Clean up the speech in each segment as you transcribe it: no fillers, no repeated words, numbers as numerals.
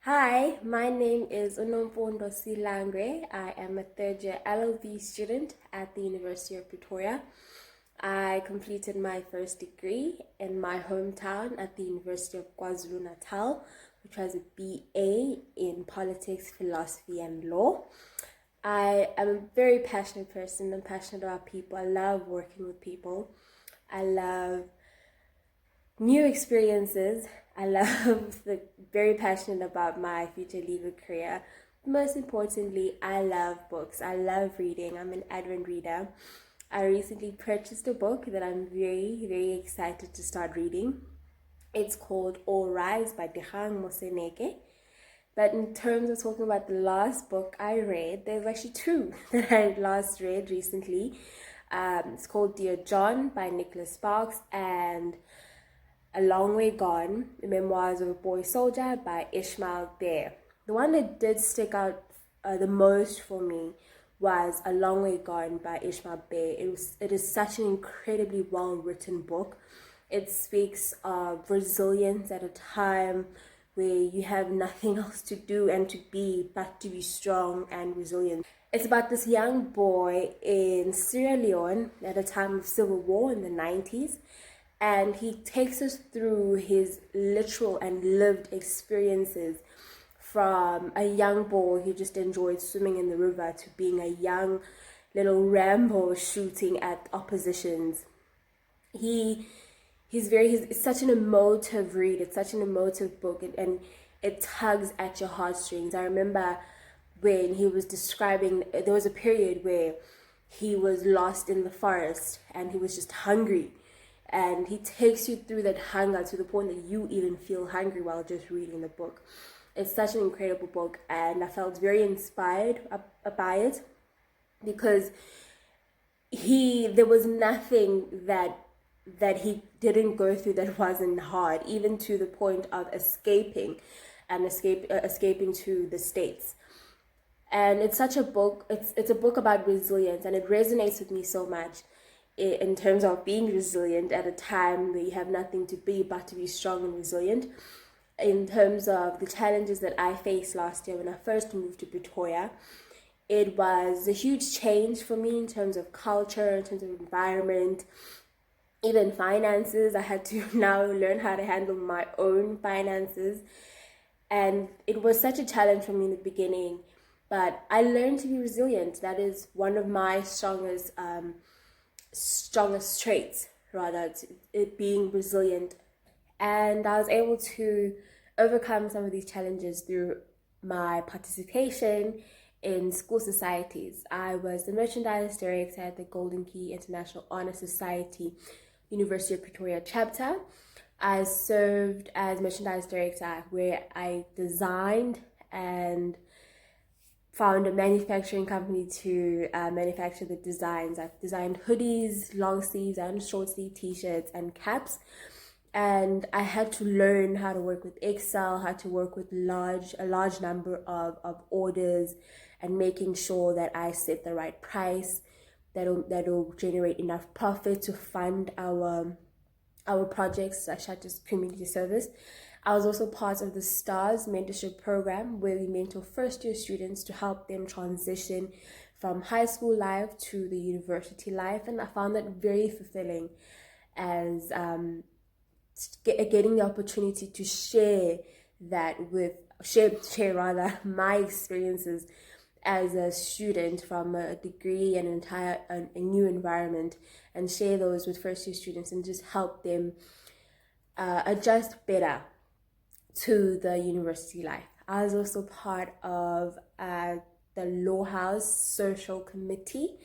Hi, my name is Unomfundo Silangwe. I am a third year LLB student at the University of Pretoria. I completed my first degree in my hometown at the University of KwaZulu-Natal, which was a BA in politics, philosophy, and law. I am a very passionate person. I'm passionate about people. I love working with people. I love new experiences. I love very passionate about my future legal career. Most importantly, I love books. I love reading. I'm an avid reader. I recently purchased a book that I'm very, very excited to start reading. It's called All Rise by Dikgang Moseneke. But in terms of talking about the last book I read, there's actually two that I last read recently. It's called Dear John by Nicholas Sparks and A Long Way Gone, The Memoirs of a Boy Soldier by Ishmael Bear. The one that did stick out the most for me was A Long Way Gone by Ishmael Bear. It is such an incredibly well written book. It speaks of resilience at a time where you have nothing else to do and to be but to be strong and resilient. It's about this young boy in Sierra Leone at a time of civil war in the 90s, and he takes us through his literal and lived experiences from a young boy who just enjoyed swimming in the river to being a young little Rambo shooting at oppositions. It's such an emotive read. It's such an emotive book, and it tugs at your heartstrings. I remember when he was describing, there was a period where he was lost in the forest and he was just hungry, and he takes you through that hunger to the point that you even feel hungry while just reading the book. It's such an incredible book, and I felt very inspired by it because there was nothing that he didn't go through that wasn't hard, even to the point of escaping to the States. And it's such a book. It's a book about resilience, and it resonates with me so much in terms of being resilient at a time where you have nothing to be but to be strong and resilient. In terms of the challenges that I faced last year when I first moved to Pretoria, it was a huge change for me in terms of culture, in terms of environment, even finances. I had to now learn how to handle my own finances, and it was such a challenge for me in the beginning, but I learned to be resilient. That is one of my strongest traits, rather, it being resilient. And I was able to overcome some of these challenges through my participation in school societies. I was the merchandise director at the Golden Key International Honor Society, University of Pretoria chapter. I served as merchandise director, where I designed and found a manufacturing company to manufacture the designs. I've designed hoodies, long sleeves and short sleeve t-shirts and caps. And I had to learn how to work with Excel, how to work with a large number of orders, and making sure that I set the right price that'll generate enough profit to fund our projects such as community service. I was also part of the STARS mentorship program, where we mentor first year students to help them transition from high school life to the university life, and I found that very fulfilling as getting the opportunity to share my experiences as a student from a degree and a new environment, and share those with first year students and just help them adjust better to the university life. I was also part of the Law House Social Committee,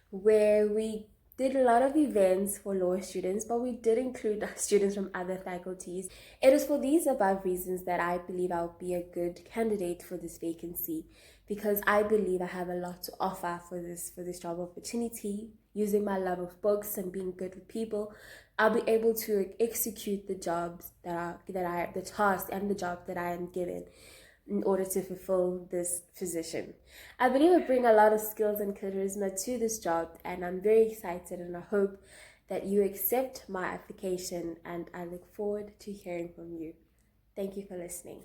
where we did a lot of events for law students, but we did include students from other faculties. It is for these above reasons that I believe I'll be a good candidate for this vacancy, because I believe I have a lot to offer for this job opportunity. Using my love of books and being good with people, I'll be able to execute the tasks and the job that I am given in order to fulfill this position. I believe I bring a lot of skills and charisma to this job, and I'm very excited, and I hope that you accept my application, and I look forward to hearing from you. Thank you for listening.